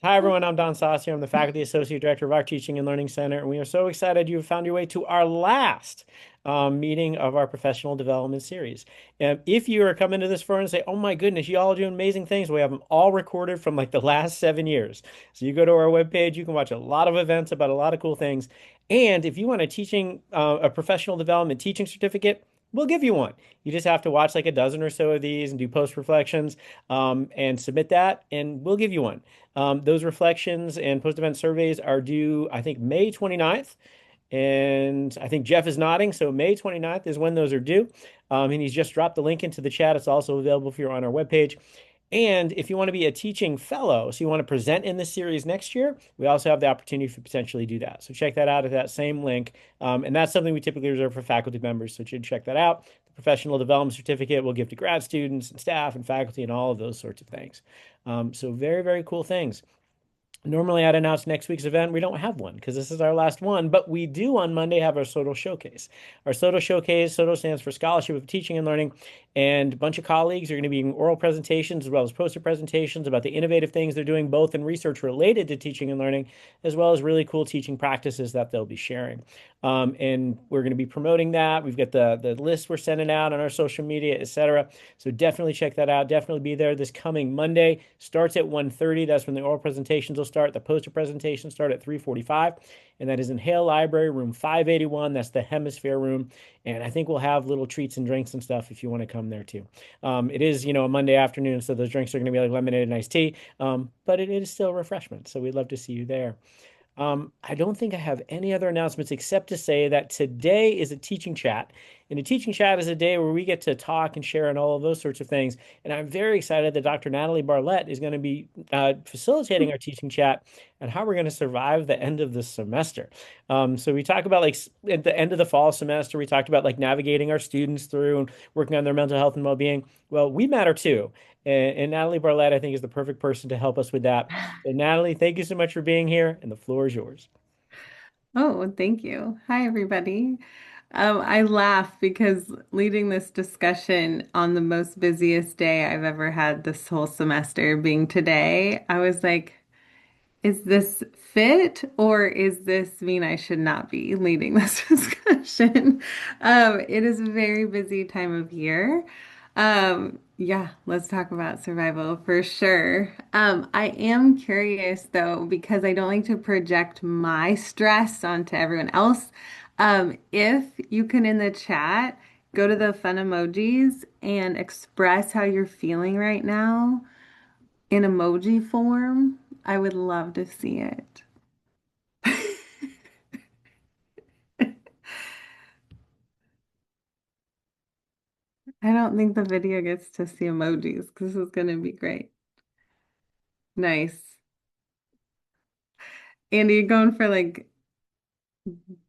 Hi, everyone. I'm Don Saucier. I'm the Faculty Associate Director of our Teaching and Learning Center, and we are so excited you have found your way to our last meeting of our professional development series. And if you are coming to this for and say, "Oh my goodness, you all do amazing things," we have them all recorded from like the last 7 years. So you go to our webpage, you can watch a lot of events about a lot of cool things. And if you want a professional development teaching certificate, we'll give you one. You just have to watch like a dozen or so of these and do post reflections and submit that, and we'll give you one. Those reflections and post-event surveys are due, I think, May 29th. And I think Jeff is nodding. So May 29th is when those are due. And he's just dropped the link into the chat. It's also available if you're on our webpage. And if you want to be a teaching fellow, so you want to present in this series next year, we also have the opportunity to potentially do that. So check that out at that same link. And that's something we typically reserve for faculty members. So you should check that out. The professional development certificate we'll give to grad students and staff and faculty and all of those sorts of things. So very, very cool things. Normally, I'd announce next week's event. We don't have one because this is our last one, but we do on Monday have our SOTO Showcase. Our SOTO Showcase, SOTO stands for Scholarship of Teaching and Learning, and a bunch of colleagues are going to be giving oral presentations as well as poster presentations about the innovative things they're doing, both in research related to teaching and learning, as well as really cool teaching practices that they'll be sharing. And we're going to be promoting that. We've got the list we're sending out on our social media, etc. So definitely check that out. Definitely be there this coming Monday. Starts at 1:30. That's when the oral presentations will start. The poster presentations start at 3:45. And that is in Hale Library, room 581. That's the Hemisphere room. And I think we'll have little treats and drinks and stuff if you want to come there too. It is, a Monday afternoon, so those drinks are going to be like lemonade and iced tea. But it is still refreshment. So we'd love to see you there. I don't think I have any other announcements except to say that today is a teaching chat. And a teaching chat is a day where we get to talk and share and all of those sorts of things. And I'm very excited that Dr. Natalie Barlett is going to be facilitating our teaching chat and how we're going to survive the end of the semester. So we talk about like at the end of the fall semester, we talked about like navigating our students through and working on their mental health and well-being. Well, we matter too. And Natalie Barlett, I think, is the perfect person to help us with that. So, Natalie, thank you so much for being here, and the floor is yours. Oh, thank you. Hi, everybody. I laugh because leading this discussion on the most busiest day I've ever had this whole semester being today, I was like, is this fit or is this mean I should not be leading this discussion? It is a very busy time of year. Yeah, let's talk about survival for sure. I am curious though, because I don't like to project my stress onto everyone else. If you can in the chat, go to the fun emojis and express how you're feeling right now in emoji form. I would love to see it. I don't think the video gets to see emojis because this is going to be great. Nice. Andy, you going for like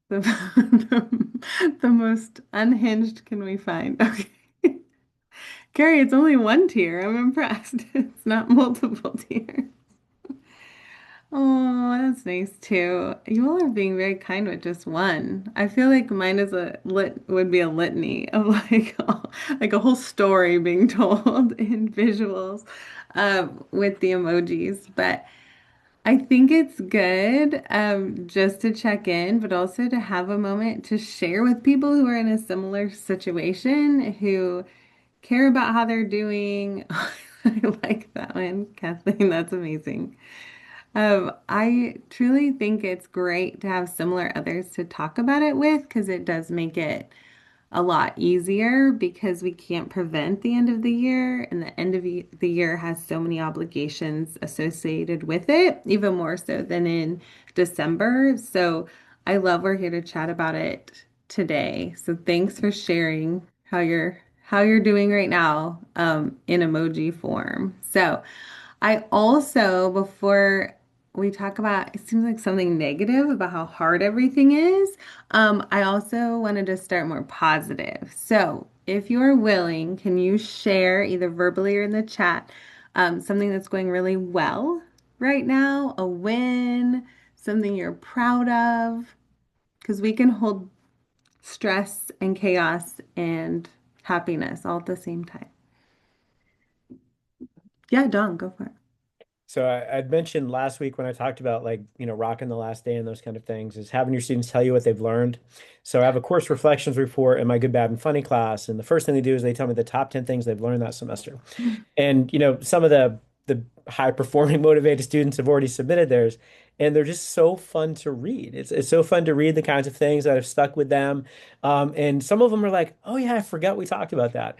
the, the most unhinged can we find? Okay. Carrie, it's only one tier. I'm impressed. It's not multiple tiers. Oh, that's nice too. You all are being very kind with just one. I feel like mine is a lit would be a litany of like like a whole story being told in visuals with the emojis. But I think it's good just to check in, but also to have a moment to share with people who are in a similar situation, who care about how they're doing. I like that one, Kathleen. That's amazing. I truly think it's great to have similar others to talk about it with because it does make it a lot easier because we can't prevent the end of the year, and the end of the year has so many obligations associated with it, even more so than in December. So I love we're here to chat about it today. So thanks for sharing how you're doing right now in emoji form. So I also, before we talk about, it seems like something negative about how hard everything is. I also wanted to start more positive. So, if you're willing, can you share either verbally or in the chat something that's going really well right now, a win, something you're proud of? Because we can hold stress and chaos and happiness all at the same time. Yeah, Dawn, go for it. So I'd mentioned last week when I talked about like, rocking the last day and those kind of things is having your students tell you what they've learned. So I have a course reflections report in my good, bad, and funny class. And the first thing they do is they tell me the top 10 things they've learned that semester. And some of the high performing motivated students have already submitted theirs, and they're just so fun to read. It's so fun to read the kinds of things that have stuck with them. And some of them are like, oh yeah, I forgot we talked about that.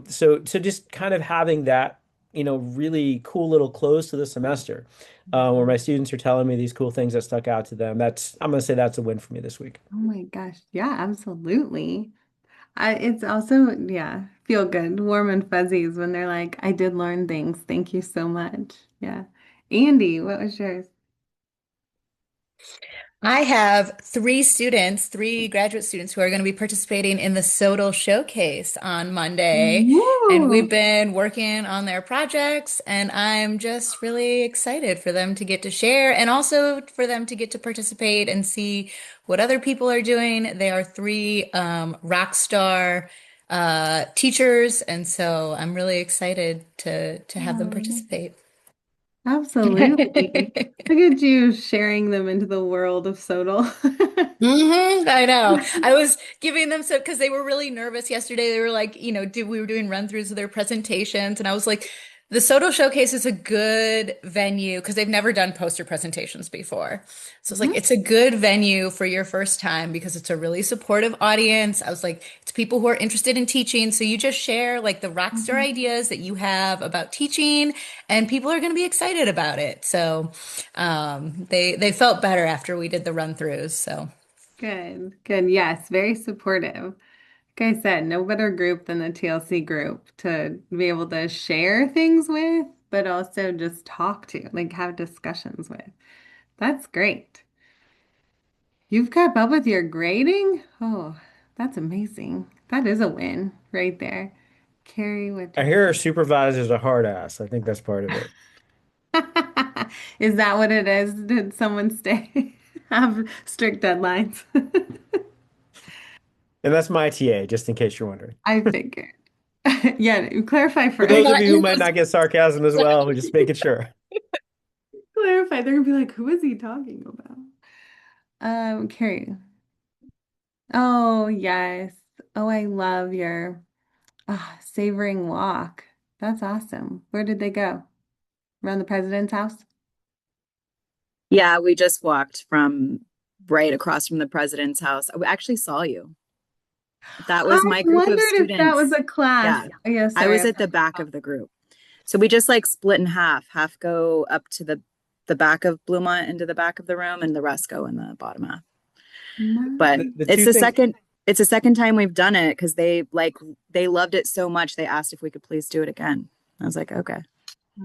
So just kind of having that, really cool little close to the semester, where my students are telling me these cool things that stuck out to them. I'm gonna say that's a win for me this week. Oh my gosh. Yeah, absolutely. It's also, yeah, feel good, warm and fuzzies when they're like, I did learn things. Thank you so much. Yeah. Andy, what was yours? I have three graduate students who are going to be participating in the Sodal Showcase on Monday. And we've Woo! been working on their projects, and I'm just really excited for them to get to share and also for them to get to participate and see what other people are doing. They are three rock star teachers, and so I'm really excited to have them Oh, participate. absolutely. Look at you sharing them into the world of Sodal. I know. I was giving them so because they were really nervous yesterday. They were like, we were doing run-throughs of their presentations, and I was like, the Soto Showcase is a good venue because they've never done poster presentations before. So it's like it's a good venue for your first time because it's a really supportive audience. I was like, it's people who are interested in teaching. So you just share like the rock star Mhm. ideas that you have about teaching, and people are going to be excited about it. So they felt better after we did the run-throughs. So. Good, good. Yes, very supportive. Like I said, no better group than the TLC group to be able to share things with, but also just talk to, like have discussions with. That's great. You've kept up with your grading? Oh, that's amazing. That is a win right there. Carrie, what I do hear our supervisor's a hard ass. I think that's part of it. Is that what it is? Did someone stay? Have strict deadlines? And that's my TA, just in case you're wondering. I figured. Yeah, clarify For for those of Not you who you. might not get sarcasm as well, we're just making sure. clarify. They're gonna be like, who is he talking about? Carrie. Oh, yes. Oh, I love your savoring walk. That's awesome. Where did they go? Around the president's house? Yeah, we just walked from right across from the president's house. I actually saw you. That was I my group of wondered if that was students. a class. Yeah, Oh, yeah, I sorry. was at the back of the group. So we just like split in half. Half go up to the back of Blumont into the back of the room, and the rest go in the bottom half. But The two things it's the second time we've done it because they loved it so much they asked if we could please do it again. I was like, okay.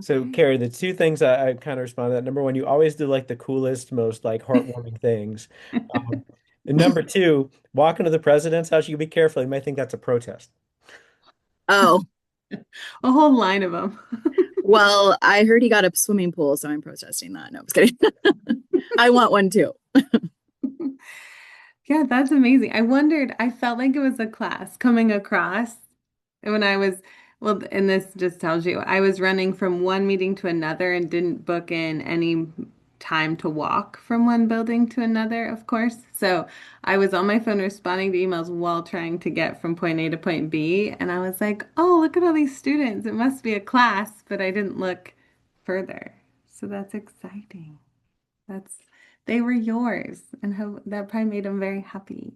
So, Okay. Carrie, the two things I kind of respond to that. Number one, you always do like the coolest, most like heartwarming things. Um, and number two, walking to the president's house, you can be careful. You might think that's a protest. Oh, A whole line of them. well, I heard he got a swimming pool, so I'm protesting that. No, I'm just kidding. I want one too. Yeah, that's amazing. I wondered, I felt like it was a class coming across when I was, well, and this just tells you, I was running from one meeting to another and didn't book in any time to walk from one building to another, of course. So I was on my phone responding to emails while trying to get from point A to point B. And I was like, oh, look at all these students. It must be a class, but I didn't look further. So that's exciting. That's they were yours, and that probably made them very happy.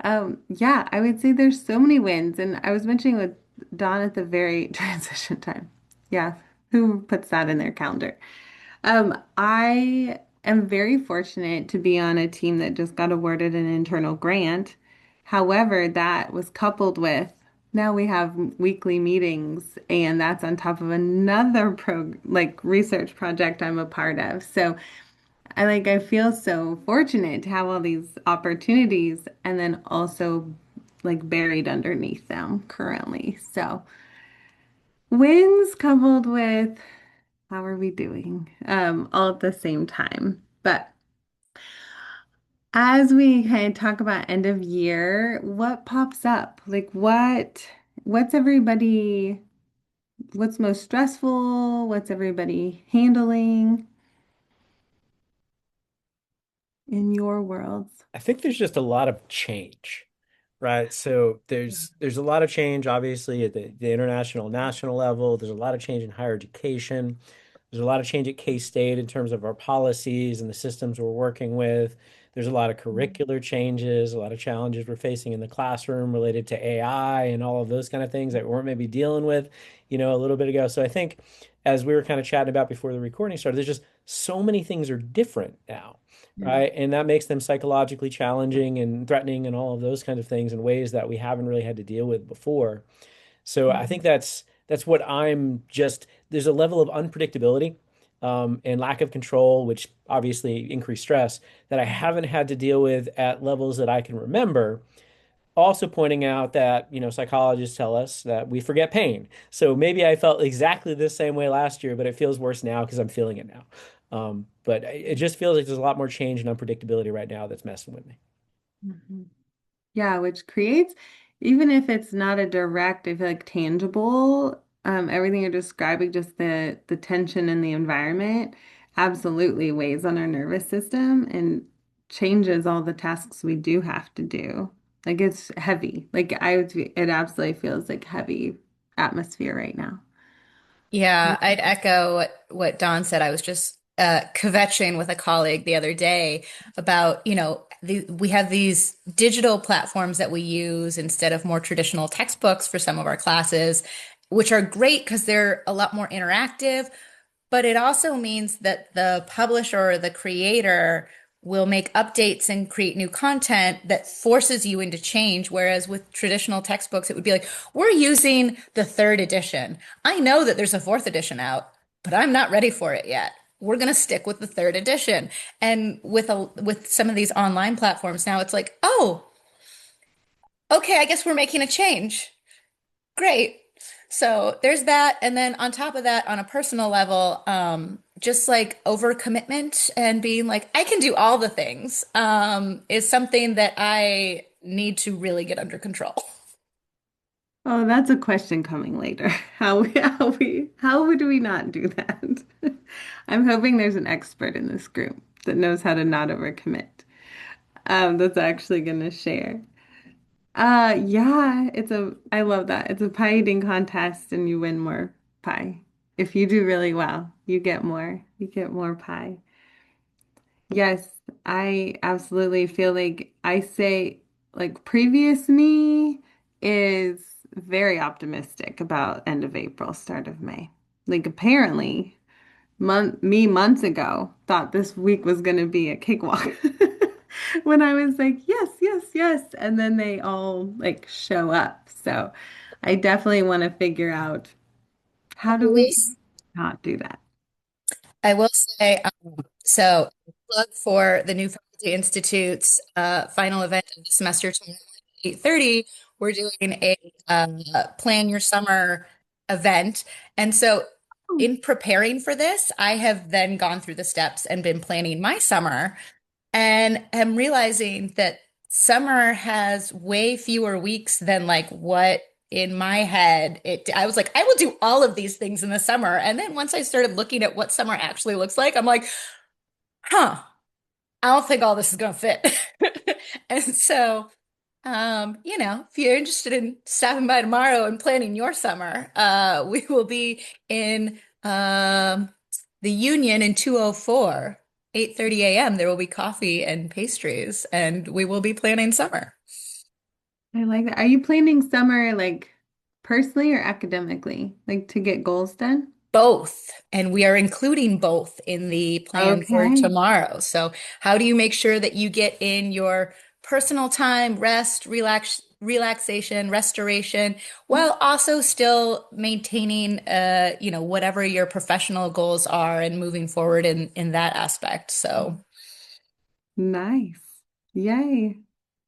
Yeah, I would say there's so many wins, and I was mentioning with Dawn at the very transition time. Yeah, who puts that in their calendar? I am very fortunate to be on a team that just got awarded an internal grant. However, that was coupled with now we have weekly meetings, and that's on top of another research project I'm a part of. So I feel so fortunate to have all these opportunities and then also like buried underneath them currently. So wins coupled with how are we doing? All at the same time. But as we kind of talk about end of year, what pops up? What's everybody what's most stressful? What's everybody handling in your worlds? I think there's just a lot of change, right? So there's a lot of change, obviously, at the international, national level. There's a lot of change in higher education. There's a lot of change at K-State in terms of our policies and the systems we're working with. There's a lot of curricular changes, a lot of challenges we're facing in the classroom related to AI and all of those kind of things that we weren't maybe dealing with, a little bit ago. So I think as we were kind of chatting about before the recording started, there's just so many things are different now, Mm. right? And that makes them psychologically challenging and threatening and all of those kinds of things in ways that we haven't really had to deal with before. So I think that's what I'm just there's a level of unpredictability and lack of control, which obviously increase stress that I haven't had to deal with at levels that I can remember. Also pointing out that, psychologists tell us that we forget pain. So maybe I felt exactly the same way last year, but it feels worse now because I'm feeling it now. But it just feels like there's a lot more change and unpredictability right now that's messing with me. Mhm. Yeah, which creates, even if it's not a direct, I feel like tangible, everything you're describing, just the tension in the environment, absolutely weighs on our nervous system and changes all the tasks we do have to do. Like it's heavy. It absolutely feels like heavy atmosphere right now. Yeah, I'd echo what Don said. I was just kvetching with a colleague the other day about, we have these digital platforms that we use instead of more traditional textbooks for some of our classes, which are great because they're a lot more interactive, but it also means that the publisher or the creator will make updates and create new content that forces you into change. Whereas with traditional textbooks, it would be like, we're using the third edition. I know that there's a fourth edition out, but I'm not ready for it yet. We're going to stick with the third edition. And with some of these online platforms now, it's like, oh, okay, I guess we're making a change. Great. So there's that. And then on top of that, on a personal level, just like overcommitment and being like, I can do all the things, is something that I need to really get under control. Oh, that's a question coming later. How would we not do that? I'm hoping there's an expert in this group that knows how to not overcommit. That's actually gonna share. Yeah, I love that. It's a pie eating contest and you win more pie. If you do really well, you get more pie. Yes, I absolutely feel like I say like previous me is very optimistic about end of April, start of May. Like apparently months ago thought this week was going to be a cakewalk. When I was like, yes, yes, yes. And then they all like show up. So I definitely want to figure out how do we Luis, not do that? I will say, so plug for the new Faculty Institute's final event of the semester tomorrow at 8:30. We're doing a plan your summer event. And so in preparing for this, I have then gone through the steps and been planning my summer and am realizing that summer has way fewer weeks than like what in my head I was like, I will do all of these things in the summer. And then once I started looking at what summer actually looks like, I'm like, huh, I don't think all this is gonna fit. And so if you're interested in stopping by tomorrow and planning your summer, we will be in the Union in 204, 8:30 a.m. There will be coffee and pastries, and we will be planning summer. I like that. Are you planning summer like personally or academically? Like to get goals done? Both, and we are including both in the plan for Okay. tomorrow. So, how do you make sure that you get in your personal time, rest, relaxation, restoration, while also still maintaining, whatever your professional goals are and moving forward in that aspect. So, Nice. Yay.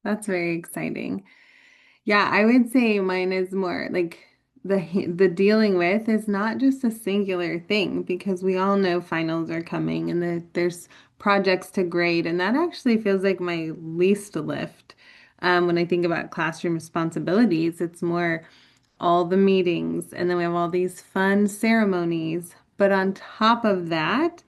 That's very exciting. Yeah, I would say mine is more like the dealing with is not just a singular thing because we all know finals are coming and there's projects to grade and that actually feels like my least lift. When I think about classroom responsibilities, it's more all the meetings, and then we have all these fun ceremonies. But on top of that,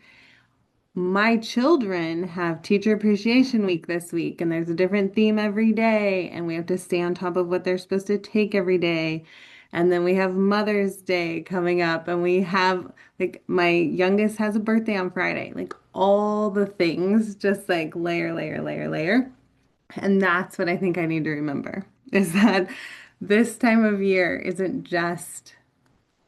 my children have Teacher Appreciation Week this week, and there's a different theme every day, and we have to stay on top of what they're supposed to take every day. And then we have Mother's Day coming up, and we have like my youngest has a birthday on Friday, like all the things, just like layer, layer, layer, layer. And that's what I think I need to remember is that this time of year isn't just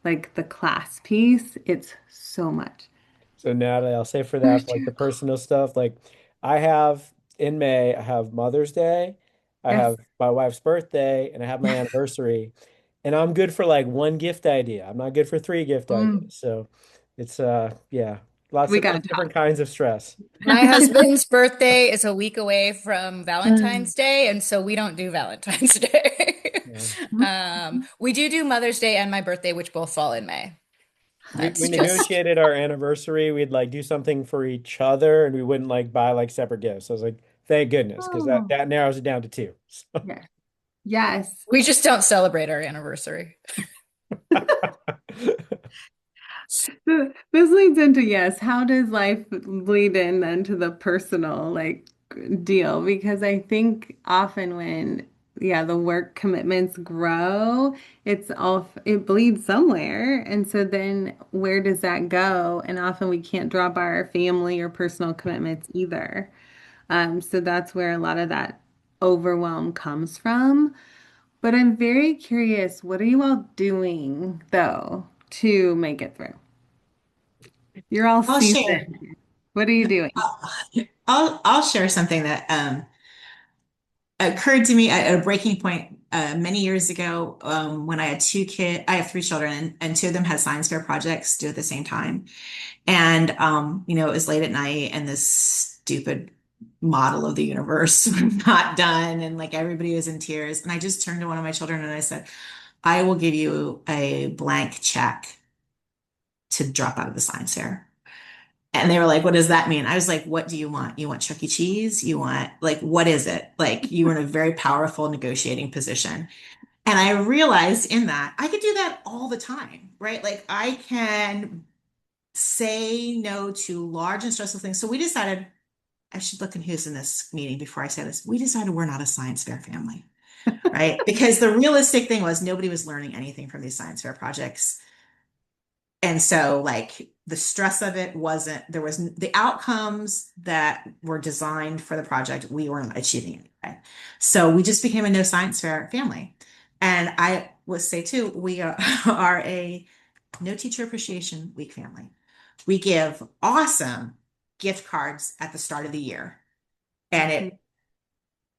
like the class piece, it's so much. So Natalie, I'll say for that, Where's for like the Jericho? personal stuff, like I have in May, I have Mother's Day, I Yes. have my wife's birthday, and I have my anniversary. And I'm good for like one gift idea. I'm not good for three gift Mm, ideas. So it's yeah, we lots gotta of different talk. kinds of stress. My husband's birthday is a week away from Mm. Valentine's Day, and so we don't do Valentine's Day. Yeah. We do Mother's Day and my birthday, which both fall in May. We That's just negotiated our anniversary. We'd like do something for each other and we wouldn't like buy like separate gifts. I was like, thank goodness, because Oh, that narrows it down to two. yes. Yes. we just don't celebrate our anniversary. This leads into yes, how does life bleed in then to the personal like deal? Because I think often when yeah, the work commitments grow, it bleeds somewhere. And so then where does that go? And often we can't drop our family or personal commitments either. So that's where a lot of that overwhelm comes from. But I'm very curious, what are you all doing though to make it through? You're all I'll share. seasoned. What are you doing? I'll, I'll share something that occurred to me at a breaking point many years ago when I had two kids. I have three children, and two of them had science fair projects due at the same time. And it was late at night, and this stupid model of the universe was not done, and like everybody was in tears. And I just turned to one of my children and I said, "I will give you a blank check to drop out of the science fair." And they were like, what does that mean? I was like, what do you want? You want Chuck E. Cheese? You want, like, what is it? Like, you were in a very powerful negotiating position. And I realized in that I could do that all the time, right? Like, I can say no to large and stressful things. So we decided, I should look at who's in this meeting before I say this. We decided we're not a science fair family, right? Because the realistic thing was nobody was learning anything from these science fair projects. And so, like, the stress of it wasn't, there was the outcomes that were designed for the project, we weren't achieving anyway. So we just became a no science fair family. And I would say too, we are a no teacher appreciation week family. We give awesome gift cards at the start of the year. And Mhm. it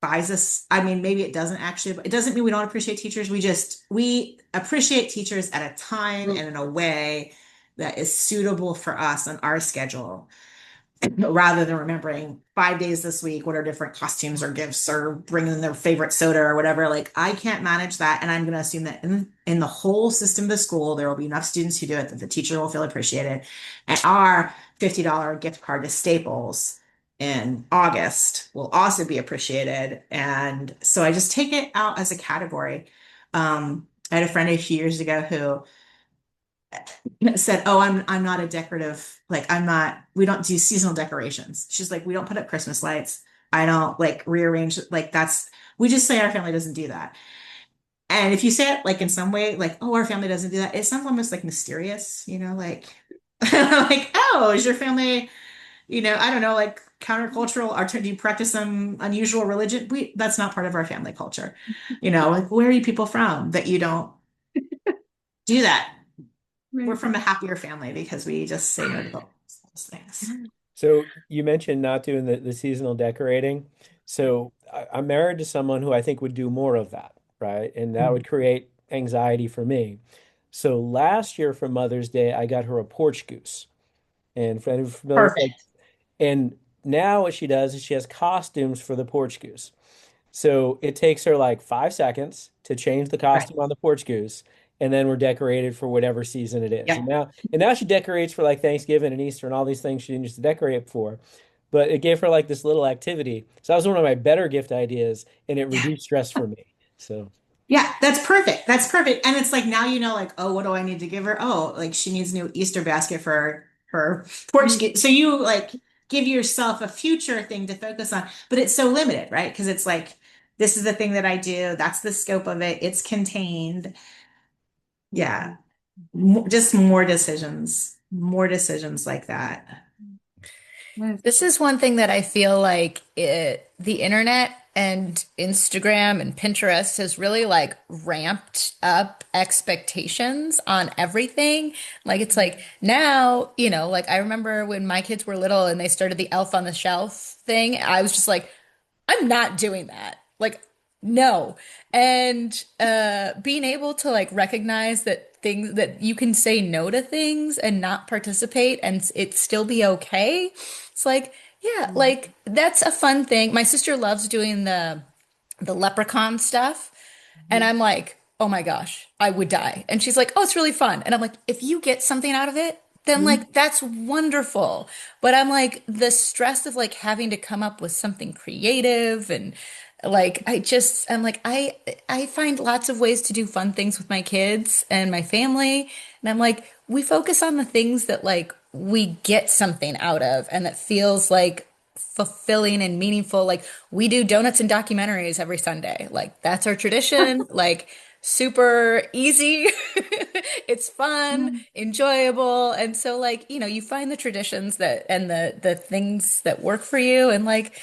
buys us, I mean, maybe it doesn't actually, but it doesn't mean we don't appreciate teachers. We appreciate teachers at a time and in a way that is suitable for us on our schedule rather than remembering 5 days this week, what are different costumes or gifts or bringing their favorite soda or whatever. Like, I can't manage that. And I'm going to assume that in the whole system of the school, there will be enough students who do it that the teacher will feel appreciated. And our $50 gift card to Staples in August will also be appreciated. And so I just take it out as a category. I had a friend a few years ago who said, "Oh, I'm not a decorative, like I'm not, we don't do seasonal decorations." She's like, "We don't put up Christmas lights. I don't like rearrange, like that's, we just say our family doesn't do that." And if you say it like in some way, like, "Oh, our family doesn't do that," it sounds almost like mysterious, like like, "Oh, is your family, I don't know, like countercultural, or do you practice some unusual religion?" That's not part of our family culture. Like, where are you people from that you don't do that? We're Right. from a happier family because we just say no to those things. So you mentioned not doing the seasonal decorating. So I'm married to someone who I think would do more of that, right? And that would create anxiety for me. So last year for Mother's Day, I got her a porch goose. And for anyone familiar with like, Perfect. and now what she does is she has costumes for the porch goose. So it takes her like 5 seconds to change the Right. costume on the porch goose, and then we're decorated for whatever season it is. Yep. And now she decorates for like Thanksgiving and Easter and all these things she didn't used to decorate for. But it gave her like this little activity. So that was one of my better gift ideas, and it Yeah. reduced stress for me. So Yeah, that's perfect. That's perfect. And it's like now you know, like, oh, what do I need to give her? Oh, like she needs a new Easter basket for her Portuguese. So you like give yourself a future thing to focus on, but it's so limited, right? Because it's like, this is the thing that I do. That's the scope of it. It's contained. Yeah. Just more decisions like that. Yes. This is one thing that I feel like the internet and Instagram and Pinterest has really like ramped up expectations on everything. Like it's like now, like I remember when my kids were little and they started the Elf on the Shelf thing, I was just like, I'm not doing that. Like, no. And being able to like recognize that things that you can say no to things and not participate and it still be okay. It's like, yeah, like that's a fun thing. My sister loves doing the leprechaun stuff. And Mhm. I'm like, oh my gosh, I would die. And she's like, oh, it's really fun. And I'm like, if you get something out of it, then Mhm. like that's wonderful. But I'm like, the stress of like having to come up with something creative and like I'm like, I find lots of ways to do fun things with my kids and my family. And I'm like, we focus on the things that like we get something out of and that feels like fulfilling and meaningful. Like we do donuts and documentaries every Sunday. Like that's our tradition. Like super easy. It's fun, enjoyable. And so like, you find the traditions that and the things that work for you and like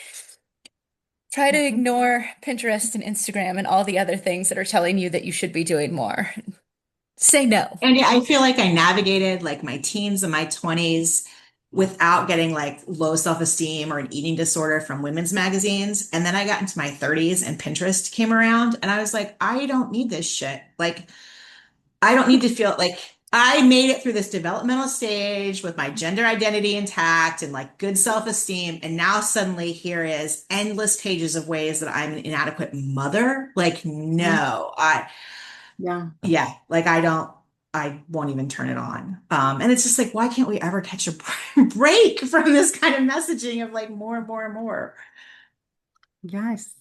try to ignore Pinterest and Instagram and all the other things that are telling you that you should be doing more. Say no. And yeah, I feel like I navigated like my teens and my 20s without getting like low self-esteem or an eating disorder from women's magazines. And then I got into my 30s and Pinterest came around and I was like, I don't need this shit. Like, I don't need to feel like I made it through this developmental stage with my gender identity intact and like good self-esteem. And now suddenly here is endless pages of ways that I'm an inadequate mother. Like, Mhm. no, I, Yeah. yeah, like I won't even turn it on. And it's just like, why can't we ever catch a break from this kind of messaging of like more and more and more? Yes.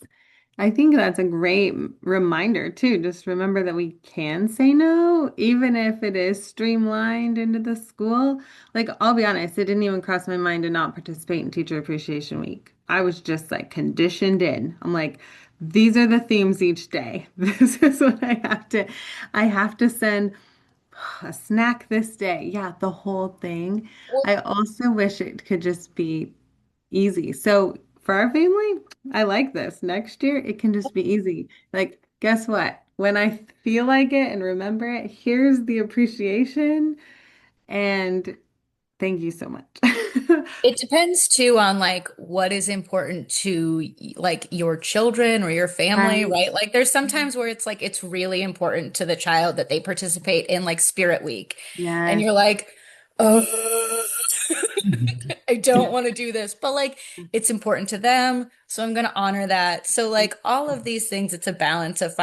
I think that's a great reminder too. Just remember that we can say no, even if it is streamlined into the school. Like, I'll be honest, it didn't even cross my mind to not participate in Teacher Appreciation Week. I was just like conditioned in. I'm like, these are the themes each day. This is what I have to send a snack this day. Yeah, the whole thing. I also wish it could just be easy. So for our family, I like this. Next year, it can just be easy. Like, guess what? When I feel like it and remember it, here's the appreciation. And thank you so much. It depends too on like what is important to like your children or your family, Right. right? Like there's sometimes where it's like it's really important to the child that they participate in like Spirit Week. And Yes. you're like, oh, I don't want to do this, but like it's important to them, so I'm going to honor that. So like all of these things, it's a balance of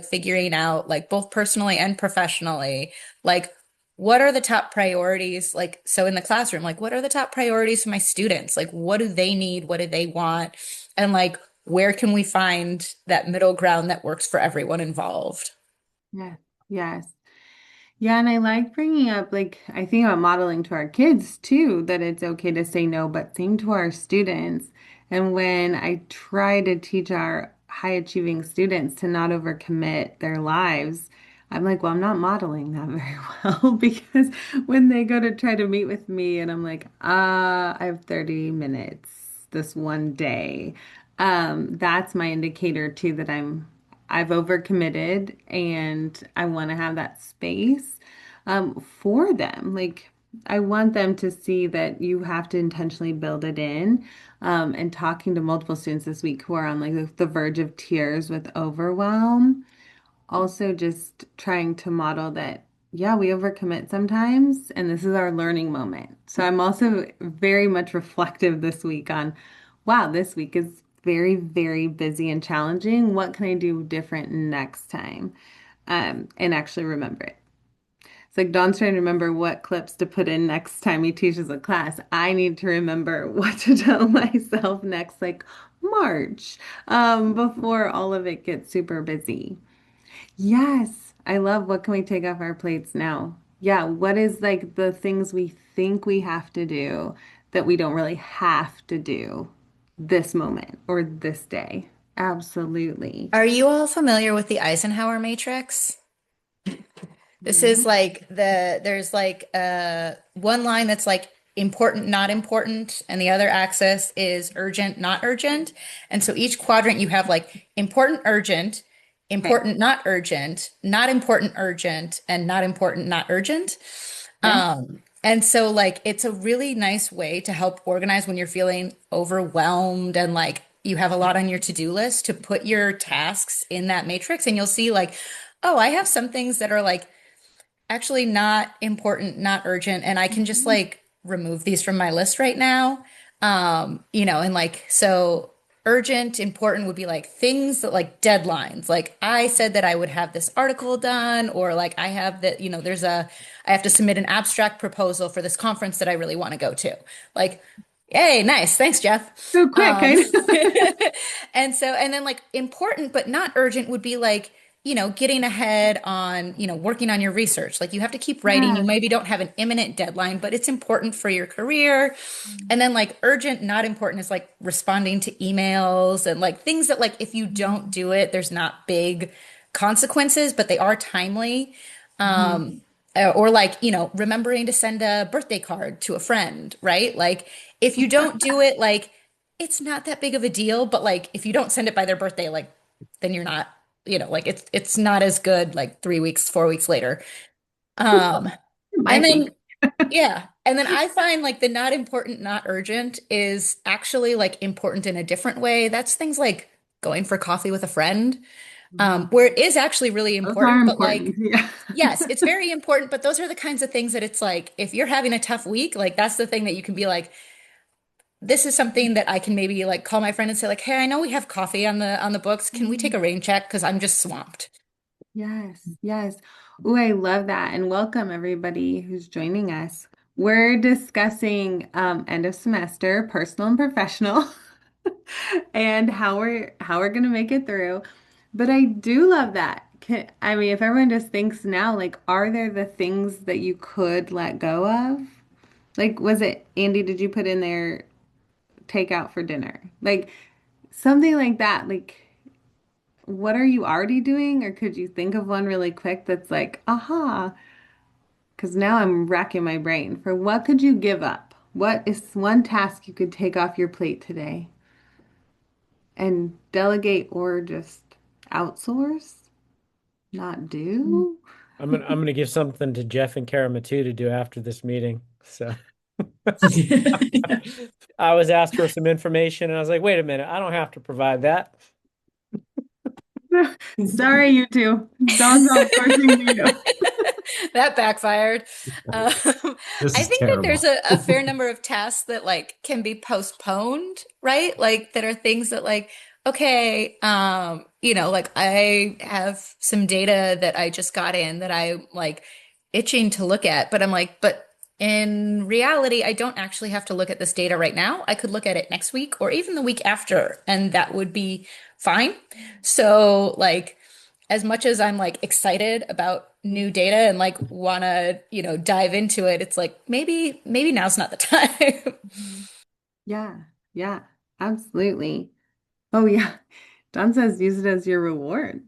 figuring out like both personally and professionally, like what are the top priorities? Like so in the classroom, like what are the top priorities for my students? Like what do they need? What do they want? And like where can we find that middle ground that works for everyone involved? Yes. Yes. Yeah, and I like bringing up, like, I think about modeling to our kids too, that it's okay to say no, but same to our students. And when I try to teach our high achieving students to not overcommit their lives, I'm like, well, I'm not modeling that very well because when they go to try to meet with me and I'm like, I have 30 minutes this one day, that's my indicator too that I've overcommitted and I want to have that space for them. Like, I want them to see that you have to intentionally build it in. And talking to multiple students this week who are on like the verge of tears with overwhelm, also just trying to model that, yeah, we overcommit sometimes, and this is our learning moment. So I'm also very much reflective this week on, wow, this week is very, very busy and challenging. What can I do different next time? And actually remember it. It's like Don's trying to remember what clips to put in next time he teaches a class. I need to remember what to tell myself next, like March, before all of it gets super busy. Yes, I love what can we take off our plates now? Yeah, what is like the things we think we have to do that we don't really have to do this moment or this day? Absolutely. Are you all familiar with the Eisenhower matrix? This is No. like there's like one line that's like important, not important, and the other axis is urgent, not urgent. And so each quadrant you have like important, urgent, Okay. important, not urgent, not important, urgent, and not important, not urgent. Okay. And so like it's a really nice way to help organize when you're feeling overwhelmed and like you have a lot on your to-do list to put your tasks in that matrix and you'll see like, oh, I have some things that are like actually not important, not urgent, and I can just Mhm. like remove these from my list right now. And like so urgent, important would be like things that like deadlines. Like I said that I would have this article done, or like I have that, I have to submit an abstract proposal for this conference that I really want to go to. Like, yay, nice. Thanks, Jeff. So quick, I know. And then like important but not urgent would be like, getting ahead on, working on your research. Like you have to keep writing. You Yeah. maybe don't have an imminent deadline, but it's important for your career. And then like urgent, not important is like responding to emails and like things that like if you don't do it, there's not big consequences, but they are timely. Mhm. Or like, remembering to send a birthday card to a friend, right? Like if you don't do it, like it's not that big of a deal, but like if you don't send it by their birthday, like then you're not, like it's not as good like 3 weeks, 4 weeks later. Um, It and might be. then yeah, and then I find like the not important, not urgent is actually like important in a different way. That's things like going for coffee with a friend, Mhm. where it is actually really Those are important, but important. like Yeah. yes, it's very important, but those are the kinds of things that it's like if you're having a tough week, like that's the thing that you can be like, this is something that I can maybe like call my friend and say like, "Hey, I know we have coffee on the books. Can we take a rain check? Because I'm just swamped." Yes, yes. Oh, I love that. And welcome everybody who's joining us. We're discussing end of semester, personal and professional, and how we're gonna make it through. But I do love that. I mean, if everyone just thinks now, like, are there the things that you could let go of? Like, was it Andy, did you put in there takeout for dinner? Like something like that. Like what are you already doing? Or could you think of one really quick that's like, aha, because now I'm racking my brain for what could you give up? What is one task you could take off your plate today and delegate or just outsource? Not do? I'm gonna give something to Jeff and Karamatu to do after this meeting. So I was asked for some information and I was like, wait a minute, I don't have to provide that. Sorry, you two. Dawn's outsourcing to you. That backfired. Um, This I is think that there's terrible. a fair number of tasks that like can be postponed, right? Like that are things that like, okay, like I have some data that I just got in that I like itching to look at, but I'm like, but in reality, I don't actually have to look at this data right now. I could look at it next week or even the week after, and that would be fine. So like as much as I'm like excited about new data and like wanna, dive into it, it's like maybe now's not the time. Yeah, yeah, absolutely. Oh, yeah. Dawn says use it as your reward.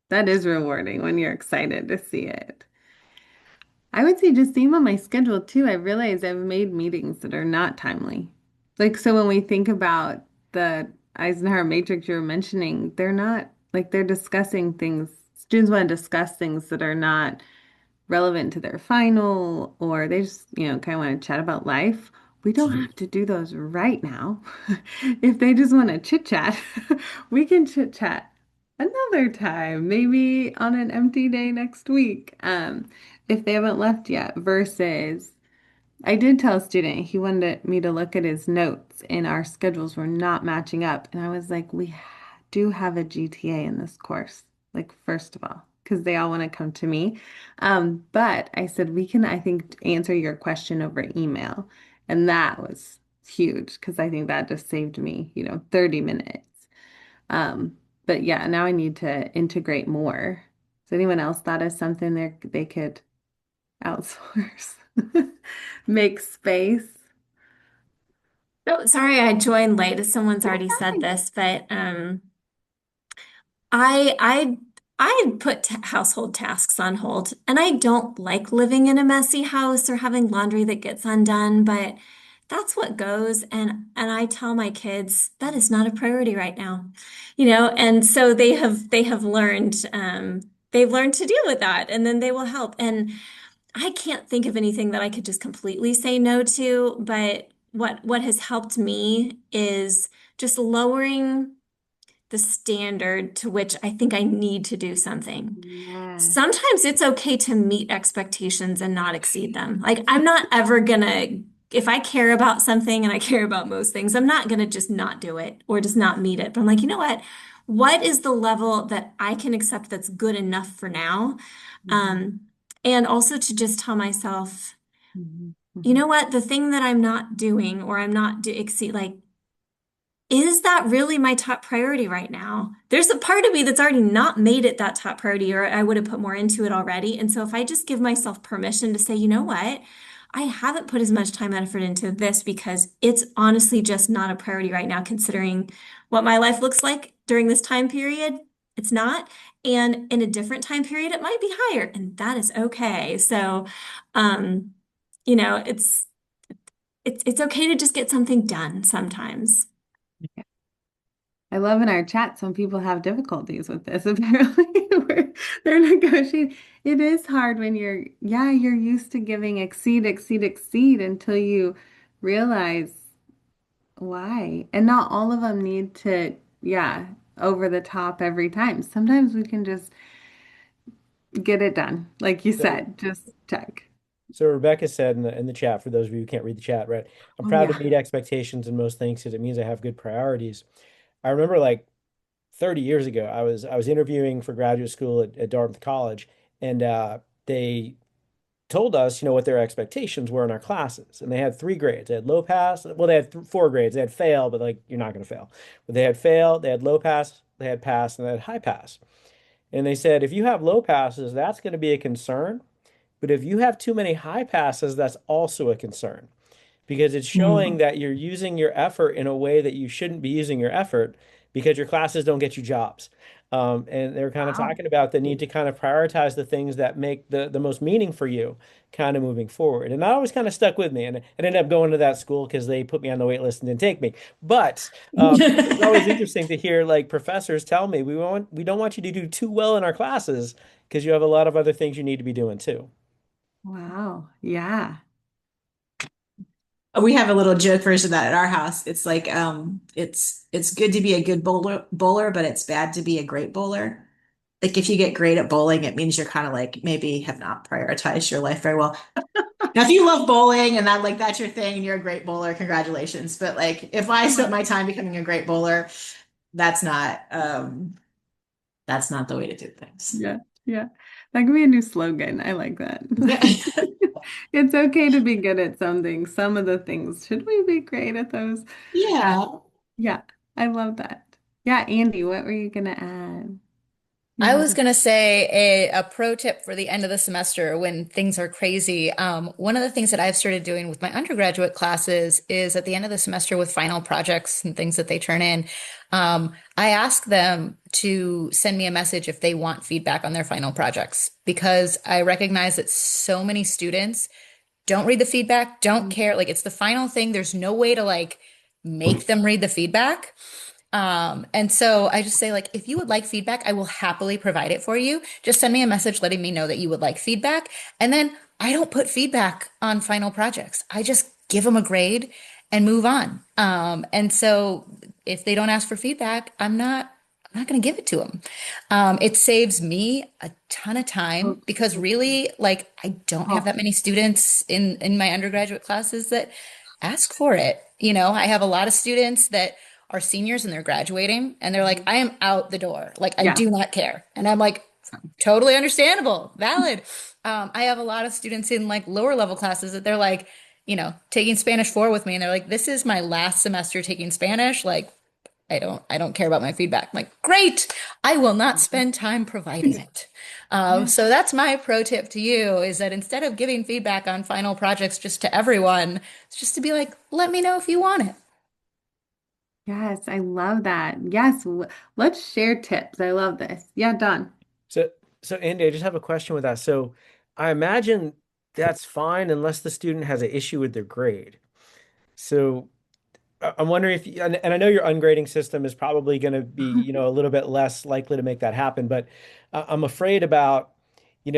That is rewarding when you're excited to see it. I would say just seeing on my schedule too, I realize I've made meetings that are not timely. Like, so when we think about the Eisenhower matrix you were mentioning, they're not like they're discussing things. Students want to discuss things that are not relevant to their final, or they just, kind of want to chat about life. We don't have to do those right now. If they just want to chit chat, we can chit chat another time, maybe on an empty day next week, if they haven't left yet, versus I did tell a student he wanted me to look at his notes and our schedules were not matching up. And I was like, do have a GTA in this course, like, first of all, because they all want to come to me. But I said, we can, I think, answer your question over email. And that was huge because I think that just saved me, 30 minutes. Um, but yeah, now I need to integrate more. anyone else thought of something they could outsource? Make space. Oh, sorry, I joined late if someone's already said this, but I I I put t household tasks on hold, and I don't like living in a messy house or having laundry that gets undone, but that's what goes. And I tell my kids that is not a priority right now, and so they have learned they've learned to deal with that, and then they will help. And I can't think of anything that I could just completely say no to, but what has helped me is just lowering the standard to which I think I need to do something. Yeah. Sometimes it's okay to meet expectations and not exceed them. Like, I'm not ever gonna, if I care about something and I care about most things, I'm not gonna just not do it or just not meet it. But I'm like, you know what? What is the level that I can accept that's good enough for now? Mhm. Um, and also to just tell myself, Mhm. you Mhm. know what? The thing that I'm not doing or I'm not do exceed, like, is that really my top priority right now? There's a part of me that's already not made it that top priority, or I would have put more into it already. And so if I just give myself permission to say, you know what? I haven't put as much time and effort into this because it's honestly just not a priority right now, considering what my life looks like during this time period. It's not. And in a different time period, it might be higher, and that is okay. So, um, you know, it's okay to just get something done sometimes. I love in our chat, some people have difficulties with this. Apparently, they're negotiating. It is hard when you're used to giving exceed, exceed, exceed until you realize why. And not all of them need to, over the top every time. Sometimes we can just get it done. Like you So, said, just check. so Rebecca said in the chat, for those of you who can't read the chat, right? I'm Oh, proud to yeah. meet expectations in most things because it means I have good priorities. I remember like 30 years ago, I was interviewing for graduate school at Dartmouth College, and they told us, what their expectations were in our classes. And they had three grades. They had low pass. Well, they had four grades. They had fail, but like you're not going to fail. But they had fail, they had low pass, they had pass, and they had high pass. And they said if you have low passes, that's going to be a concern. But if you have too many high passes, that's also a concern because it's showing Mm. that you're using your effort in a way that you shouldn't be using your effort because your classes don't get you jobs. And they're kind of Wow. talking about the need to kind of prioritize the things that make the most meaning for you kind of moving forward. And that always kind of stuck with me. And I ended up going to that school because they put me on the wait list and didn't take me. But it's always interesting to hear like professors tell me we don't want you to do too well in our classes because you have a lot of other things you need to be doing too. Wow. Yeah. We have a little joke version of that at our house. It's like it's good to be a good bowler, but it's bad to be a great bowler. Like if you get great at bowling, it means you're kind of like maybe have not prioritized your life very well. Now, if you love bowling and that's your thing and you're a great bowler, congratulations. But like if I spent my time becoming a great bowler, that's not that's not the way to do things. Yeah. Yeah. That could be a new slogan. I like that. Yeah. It's okay to be good at something. Some of the things. Should we be great at those? Yeah. Yeah. I love that. Yeah, Andy, what were you gonna add? You I had was a going to say a pro tip for the end of the semester when things are crazy. One of the things that I've started doing with my undergraduate classes is at the end of the semester with final projects and things that they turn in, I ask them to send me a message if they want feedback on their final projects because I recognize that so many students don't read the feedback, don't care. Like it's the final thing. There's no way to like make them read the feedback. And so I just say, like, if you would like feedback, I will happily provide it for you. Just send me a message letting me know that you would like feedback. And then I don't put feedback on final projects. I just give them a grade and move on. And so if they don't ask for feedback, I'm not going to give it to them. It saves me a ton of time because really, like, I don't have that many students in my undergraduate classes that ask for it. I have a lot of students that are seniors and they're graduating and they're like, I am out the door. Like, I yeah. do not care. And I'm like, totally understandable, valid. I have a lot of students in like lower level classes that they're like, taking Spanish 4 with me, and they're like, this is my last semester taking Spanish. Like, I don't care about my feedback. I'm like, great, I will not spend time providing it. So that's my pro tip to you is that instead of giving feedback on final projects just to everyone, it's just to be like, let me know if you want it. Yes, I love that. Yes, let's share tips. I love this. Yeah, Don. So, so Andy, I just have a question with that. So, I imagine that's fine unless the student has an issue with their grade. So, I'm wondering if, and I know your ungrading system is probably going to be, a little bit less likely to make that happen, but I'm afraid about,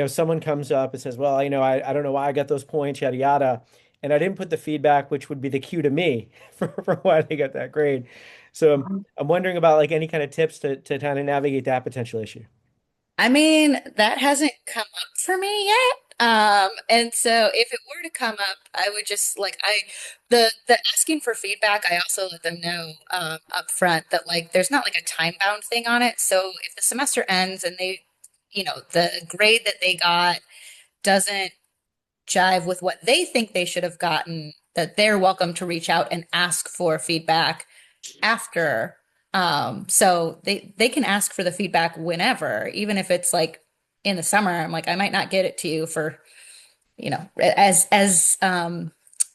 someone comes up and says, well, I don't know why I got those points, yada, yada. And I didn't put the feedback, which would be the cue to me for why they got that grade. So I'm wondering about like any kind of tips to kind of navigate that potential issue. I mean, that hasn't come up for me yet. And so if it were to come up, I would just like the asking for feedback, I also let them know up front that like there's not like a time bound thing on it. So if the semester ends and they, the grade that they got doesn't jive with what they think they should have gotten, that they're welcome to reach out and ask for feedback after. So they can ask for the feedback whenever, even if it's like in the summer. I'm like, I might not get it to you for, as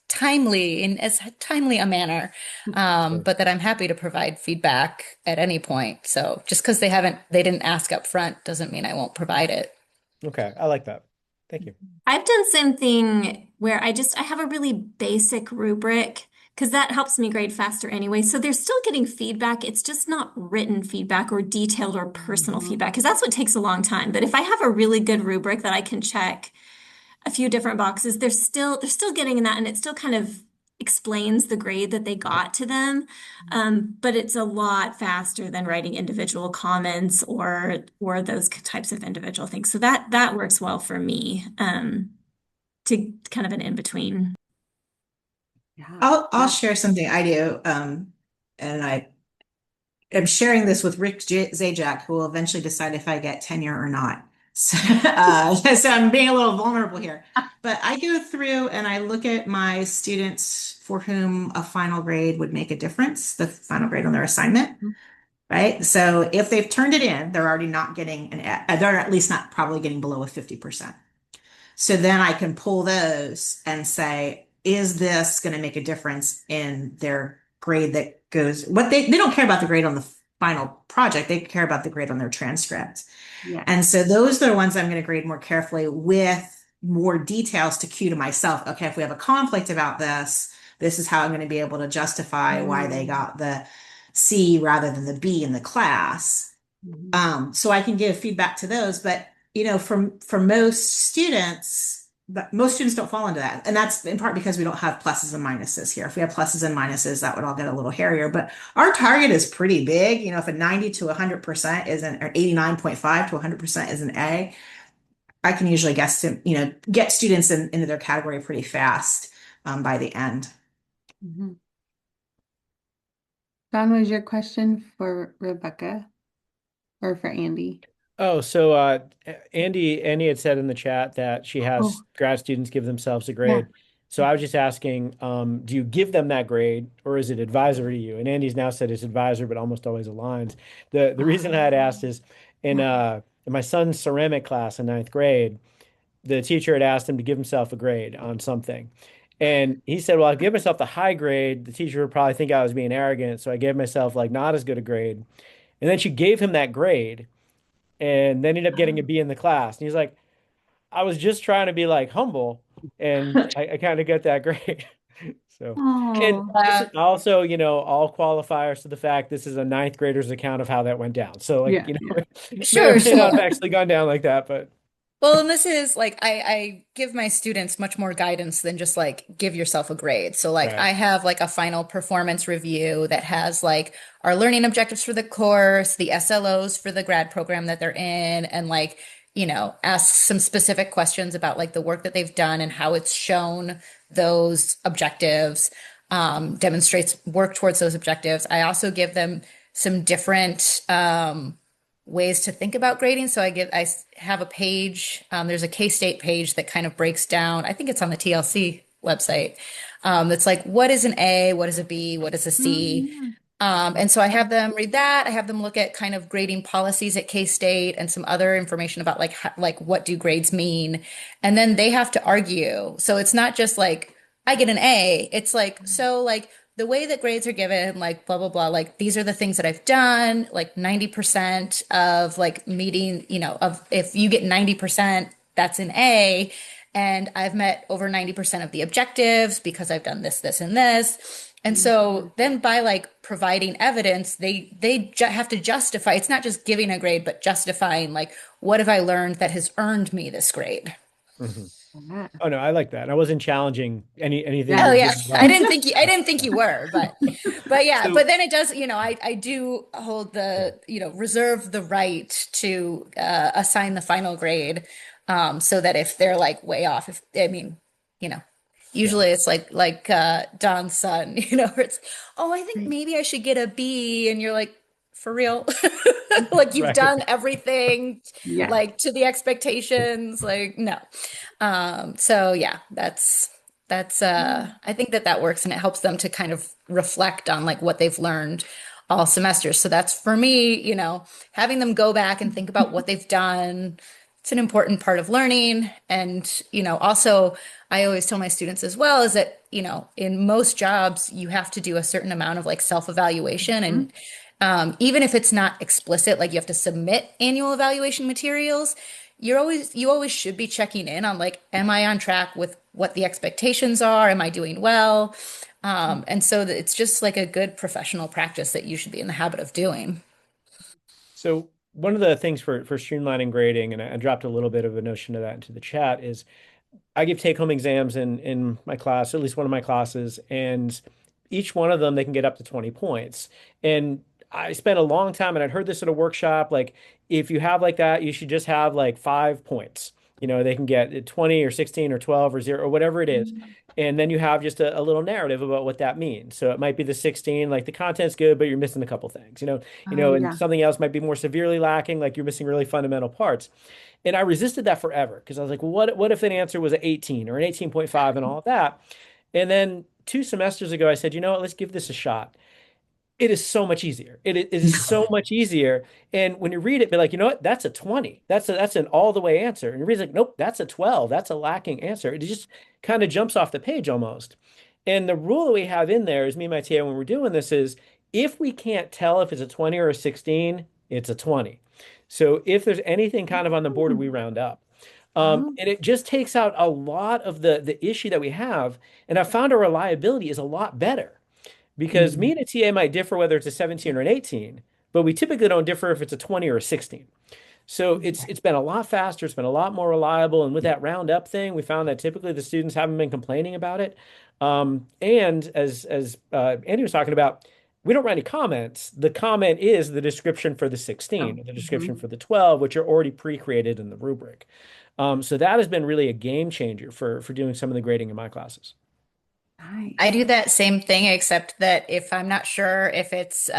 timely in as timely a manner. Sure. But that I'm happy to provide feedback at any point. So just because they didn't ask up front doesn't mean I won't provide it. Okay, I like that. Thank you. I've done something where I have a really basic rubric because that helps me grade faster anyway. So they're still getting feedback. It's just not written feedback or detailed or personal Mhm. feedback because that's what takes a long time. But if I have a really good rubric that I can check a few different boxes, they're still getting in that and it still kind of explains the grade that they got to them. But it's a lot faster than writing individual comments or those types of individual things. So that works well for me. To kind of an in between. Yeah. I'll Yeah. share something I do. And I am sharing this with Rick Zajac, who will eventually decide if I get tenure or not. So, so I'm being a little vulnerable here. But I go through and I look at my students for whom a final grade would make a difference, the final grade on their assignment, right? So if they've turned it in, they're already not getting they're at least not probably getting below a 50%. So then I can pull those and say, is this going to make a difference in their grade that goes, what they don't care about the grade on the final project, they care about the grade on their transcript. Yes. And so those are the ones I'm going to grade more carefully with more details to cue to myself. Okay, if we have a conflict about this, this is how I'm going to be able to justify why they Mm. got the C rather than the B in the class. Mhm. So I can give feedback to those, but for most students, but most students don't fall into that. And that's in part because we don't have pluses and minuses here. If we have pluses and minuses, that would all get a little hairier. But our target is pretty big. If a 90 to 100% is an, or 89.5 to 100% is an A, I can usually guess to, get students into their category pretty fast by the end. Mhm. Don, was your question for Rebecca or for Andy? Oh, so Andy had said in the chat that she has Oh, grad students give themselves a yeah. grade. So I was just asking, do you give them that grade or is it advisory to you? And Andy's now said it's advisor, but almost always aligns. The reason I had asked is Yeah. in my son's ceramic class in ninth grade, the teacher had asked him to give himself a grade on something. And he said, well, I'll give myself the high grade. The teacher would probably think I was being arrogant. So I gave myself like not as good a grade. And then she gave him that grade and then ended up getting a B in the class. And he's like, I was just trying to be like humble, and I kind of get that grade. So, and Oh, this is also, all qualifiers to the fact this is a ninth grader's account of how that went down. So, like, yeah, yeah. it may or Sure, may not sure. have actually gone down like that, but Well, and this is like I give my students much more guidance than just like give yourself a grade. So like right. I have like a final performance review that has like our learning objectives for the course, the SLOs for the grad program that they're in, and like, ask some specific questions about like the work that they've done and how it's shown those objectives, demonstrates work towards those objectives. I also give them some different ways to think about grading. So I have a page. There's a K-State page that kind of breaks down. I think it's on the TLC website. That's like what is an A, what is a B, what is a Oh, C, yeah. And so I have them read that. I have them look at kind of grading policies at K-State and some other information about like what do grades mean. And then they have to argue. So it's not just like I get an A. It's like so like the way that grades are given, like blah blah blah, like these are the things that I've done, like 90% of like meeting, of if you get 90%, that's an A. And I've met over 90% of the objectives because I've done this, this, and this. And so then by like providing evidence, they have to justify. It's not just giving a grade, but justifying like what have I learned that has earned me this grade. Mhm. Yeah. Oh no, I like that. I wasn't challenging anything Yeah. Oh you're yeah, doing at all. I didn't think you were, but yeah, So but then it does, I do hold yeah. reserve the right to assign the final grade, so that if they're like way off, if I mean, you know, Yeah. usually it's Don's son, where it's, oh, I think Right. maybe I should get a B, and you're like, for real, like you've Right. done everything Yes. like to the expectations, like no. So yeah, I think that works, and it helps them to kind of reflect on like what they've learned all semester. So that's for me, having them go back and think about what they've done. It's an important part of learning. And, also I always tell my students as well is that, in most jobs, you have to do a certain amount of like self-evaluation. Mhm. And even if it's not explicit, like you have to submit annual evaluation materials, you always should be checking in on like, am I on track with what the expectations are? Am I doing well? And so it's just like a good professional practice that you should be in the habit of doing. So one of the things for streamlining grading, and I dropped a little bit of a notion of that into the chat, is I give take-home exams in my class, at least one of my classes, and each one of them they can get up to 20 points. And I spent a long time, and I'd heard this at a workshop, like if you have like that, you should just have like 5 points. They can get 20 or 16 or 12 or 0 or whatever it is. And then you have just a little narrative about what that means. So it might be the 16, like the content's good, but you're missing a couple things, Oh, and yeah. something else might be more severely lacking, like you're missing really fundamental parts. And I resisted that forever because I was like, well, what if an answer was an 18 or an 18.5 and all of that? And then 2 semesters ago, I said, you know what, let's give this a shot. It is so much easier. It is so much easier. And when you read it, be like, you know what, that's a 20. That's an all the way answer. And you read like, nope, that's a 12. That's a lacking answer. It just kind of jumps off the page almost. And the rule that we have in there is me and my TA when we're doing this is if we can't tell if it's a 20 or a 16, it's a 20. So if there's anything kind of on the border, we round up. Oh. And it just takes out a lot of the issue that we have. And I found our reliability is a lot better because me Mhm. and a TA might differ whether it's a 17 or an 18, but we typically don't differ if it's a 20 or a 16. So it's been a lot faster, it's been a lot more reliable, and with that roundup thing, we found that typically the students haven't been complaining about it. And as Andy was talking about, we don't write any comments. The comment is the description for the Oh. 16, or the description Mhm. for the 12, which are already pre-created in the rubric. So that has been really a game changer for doing some of the grading in my classes. I Nice. do that same thing, except that if I'm not sure if it's,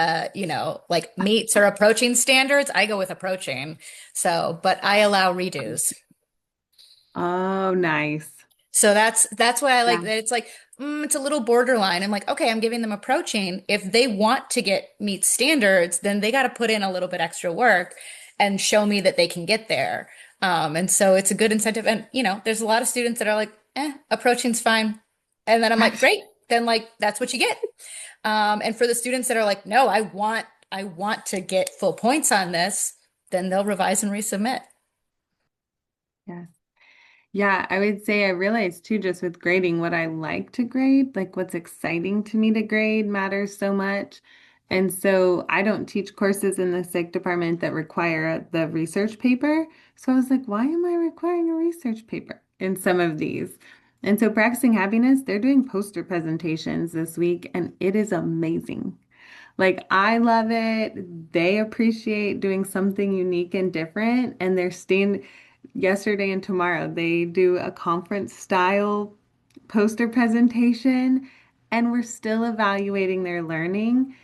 like meets or approaching standards, I go with approaching. So, but I allow redos. Oh, nice. So that's why I like Yeah. that. It's like, it's a little borderline. I'm like, okay, I'm giving them approaching. If they want to meet standards, then they got to put in a little bit extra work and show me that they can get there. And so it's a good incentive. And there's a lot of students that are like, approaching's fine. And then I'm like, great, then like that's what you get. And for the students that are like, no, I want to get full points on this, then they'll revise and resubmit. Yes. Yeah, I would say I realized too, just with grading, what I like to grade, like what's exciting to me to grade matters so much. And so I don't teach courses in the psych department that require the research paper. So I was like, why am I requiring a research paper in some of these? And so Practicing Happiness, they're doing poster presentations this week, and it is amazing. Like, I love it. They appreciate doing something unique and different. And they're staying yesterday and tomorrow. They do a conference style poster presentation, and we're still evaluating their learning,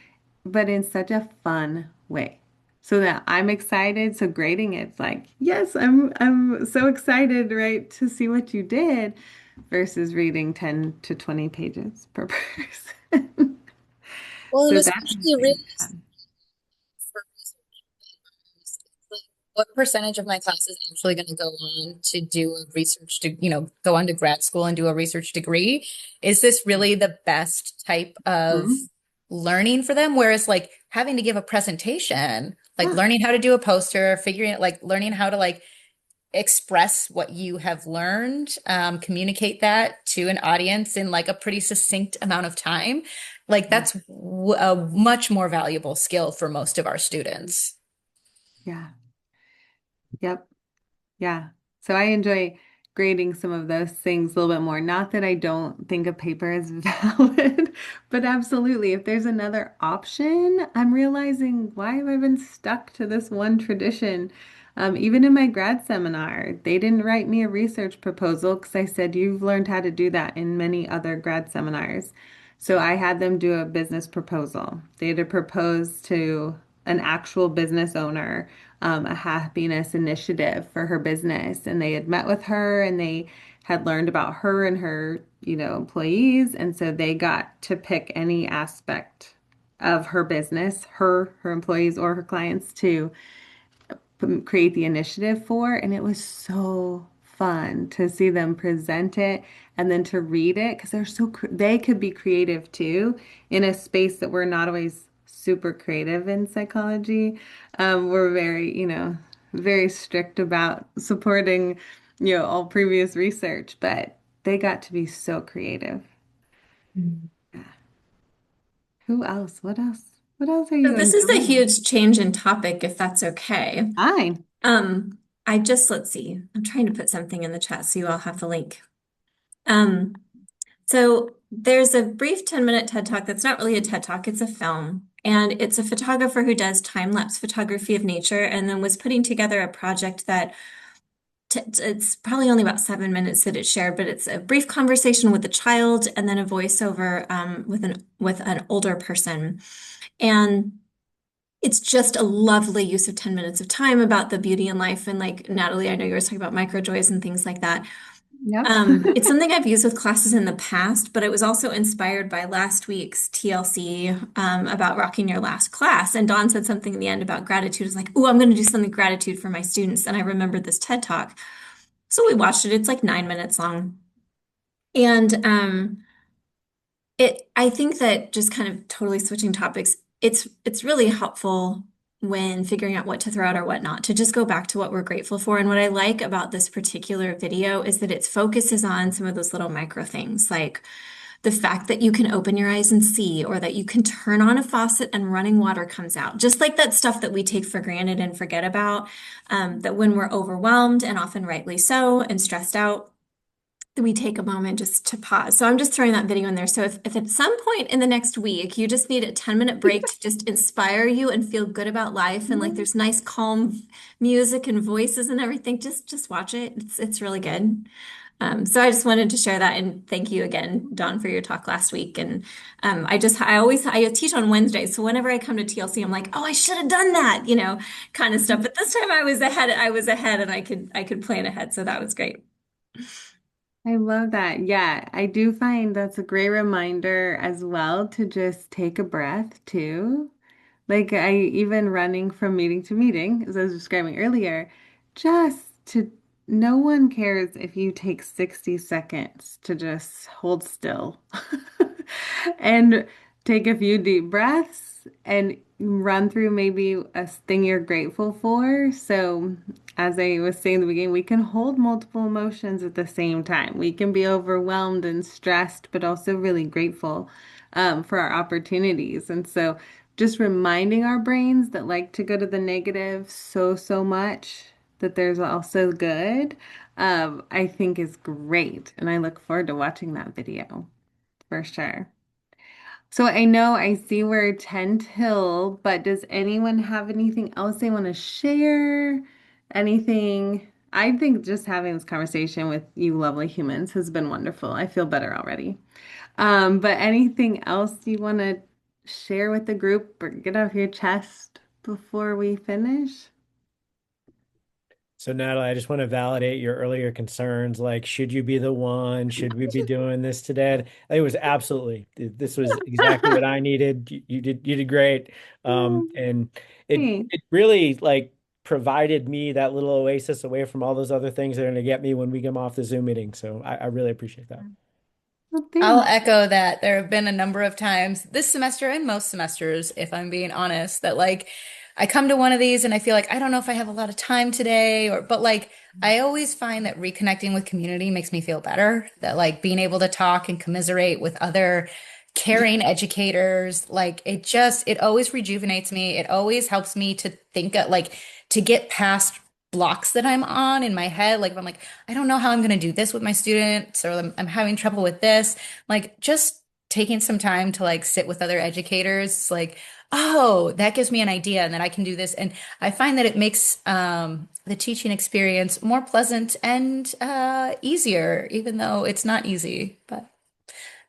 but in such a fun way. So that I'm excited. So grading it's like, yes, I'm so excited, right, to see what you did versus reading 10 to 20 pages per person. Well, and So that especially makes really it fun. for research, like what percentage of my class is actually going to go on to do a research to, go on to grad school and do a research degree? Is this really the best type of Mhm. learning for them? Whereas like having to give a presentation, like Yeah. learning how to do a poster, figuring it, like learning how to like express what you have learned, communicate that to an audience in like a pretty succinct amount of time. Like Yeah. that's a much more valuable skill for most of our students. Yeah. Yep. Yeah. So I enjoy grading some of those things a little bit more. Not that I don't think a paper is valid, but absolutely. If there's another option, I'm realizing why have I been stuck to this one tradition? Even in my grad seminar, they didn't write me a research proposal because I said, you've learned how to do that in many other grad seminars. So I had them do a business proposal. They had to propose to an actual business owner a happiness initiative for her business. And they had met with her and they had learned about her and her, employees. And so they got to pick any aspect of her business, her employees or her clients to create the initiative for. And it was so fun to see them present it and then to read it because they could be creative too in a space that we're not always super creative in psychology. We're very, very strict about supporting, all previous research, but they got to be so creative. Who else? What else? What else are So you this is a enjoying? huge change in topic, if that's okay. Fine. Um, let's see. I'm trying to put something in the chat so you all have the link. Um, so there's a brief 10-minute TED Talk that's not really a TED Talk, it's a film. And it's a photographer who does time-lapse photography of nature and then was putting together a project that it's probably only about 7 minutes that it's shared, but it's a brief conversation with a child and then a voiceover with an older person. And it's just a lovely use of 10 minutes of time about the beauty in life. And like Natalie, I know you were talking about micro joys and things like that. Yep. It's something I've used with classes in the past, but it was also inspired by last week's TLC about rocking your last class. And Dawn said something in the end about gratitude. It's like, oh, I'm going to do something gratitude for my students. And I remembered this TED Talk. So we watched it. It's like 9 minutes long. And I think that just kind of totally switching topics, it's really helpful when figuring out what to throw out or what not, to just go back to what we're grateful for. And what I like about this particular video is that its focus is on some of those little micro things, like the fact that you can open your eyes and see, or that you can turn on a faucet and running water comes out. Just like that stuff that we take for granted and forget about, that when we're overwhelmed, and often rightly so, and stressed out, we take a moment just to pause. So I'm just throwing that video in there. So if at some point in the next week you just need a 10-minute break to just inspire you and feel good about life, and like there's nice calm music and voices and everything, just watch it. It's really good. So I just wanted to share that, and thank you again, Dawn, for your talk last week. And I teach on Wednesdays, so whenever I come to TLC, I'm like, oh, I should have done that, kind of stuff. But this time I was ahead, and I could plan ahead, so that was great. I love that. Yeah, I do find that's a great reminder as well to just take a breath too. Like I even running from meeting to meeting, as I was describing earlier, just to no one cares if you take 60 seconds to just hold still and take a few deep breaths and run through maybe a thing you're grateful for. So, as I was saying in the beginning, we can hold multiple emotions at the same time. We can be overwhelmed and stressed, but also really grateful for our opportunities. And so, just reminding our brains that like to go to the negative so much that there's also good, I think is great. And I look forward to watching that video for sure. So I know I see we're 10 till, but does anyone have anything else they want to share? Anything? I think just having this conversation with you lovely humans has been wonderful. I feel better already. But anything else you want to share with the group or get off your chest before we finish? So Natalie, I just want to validate your earlier concerns. Like, should you be the one? Should we be doing this today? It was absolutely. This was exactly what I needed. You did great. And it Thanks. it really like provided me that little oasis away from all those other things that are going to get me when we come off the Zoom meeting. So I really appreciate that. Well, I'll thanks. echo that. There have been a number of times this semester and most semesters, if I'm being honest, that like I come to one of these and I feel like I don't know if I have a lot of time today but like I always find that reconnecting with community makes me feel better. That like being able to talk and commiserate with other caring educators, like it always rejuvenates me. It always helps me to think like to get past blocks that I'm on in my head. Like if I'm like, I don't know how I'm going to do this with my students, or I'm having trouble with this. Like just taking some time to like sit with other educators, like, oh, that gives me an idea and then I can do this. And I find that it makes the teaching experience more pleasant and easier, even though it's not easy. But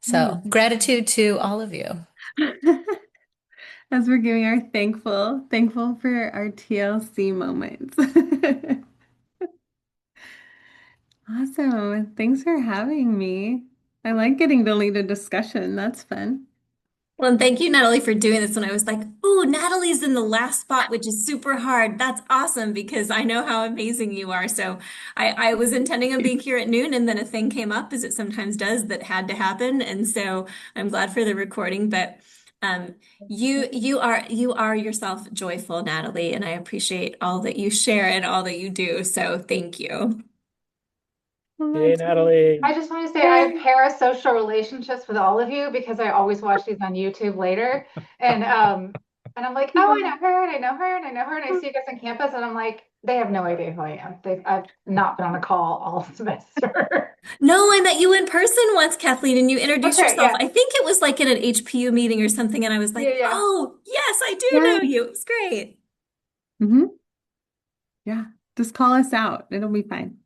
so gratitude to all of you. As we're giving our thankful for our TLC moments. Awesome. Thanks for having me. I like getting to lead a discussion. That's fun. Well, and thank you, Natalie, for doing this when I was like, ooh, Natalie's in the last spot, which is super hard. That's awesome because I know how amazing you are. So I was intending on being here at noon, and then a thing came up, as it sometimes does, that had to happen. And so I'm glad for the recording. But um, you are yourself joyful, Natalie, and I appreciate all that you share and all that you do. So thank you. Well, Yay, that's Natalie. I just want to say I have parasocial relationships with all of you because I always watch these on YouTube later. And I'm like, oh, I know her and I know her and I know her and I see you guys on campus and I'm like, they have no idea who I am. I've not been on a call all semester. No, I met you in person once, Kathleen, and you introduced Okay, yourself. yeah. I think it was like in an HPU meeting or something, and I was Yeah, like, yeah. oh, yes, I do yeah. know you. It was great. Hmm. Yeah. Just call us out. It'll be fine.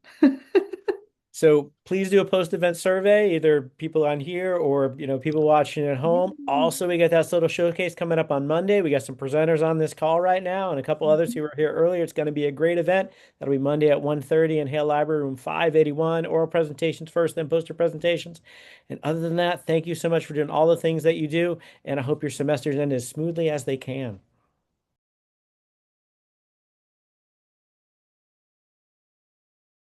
So please do a post-event survey, either people on here or people watching at home. Also, we got that little showcase coming up on Monday. We got some presenters on this call right now and a couple others who were here earlier. It's going to be a great event. That'll be Monday at 1:30 in Hale Library, room 581. Oral presentations first, then poster presentations. And other than that, thank you so much for doing all the things that you do, and I hope your semesters end as smoothly as they can.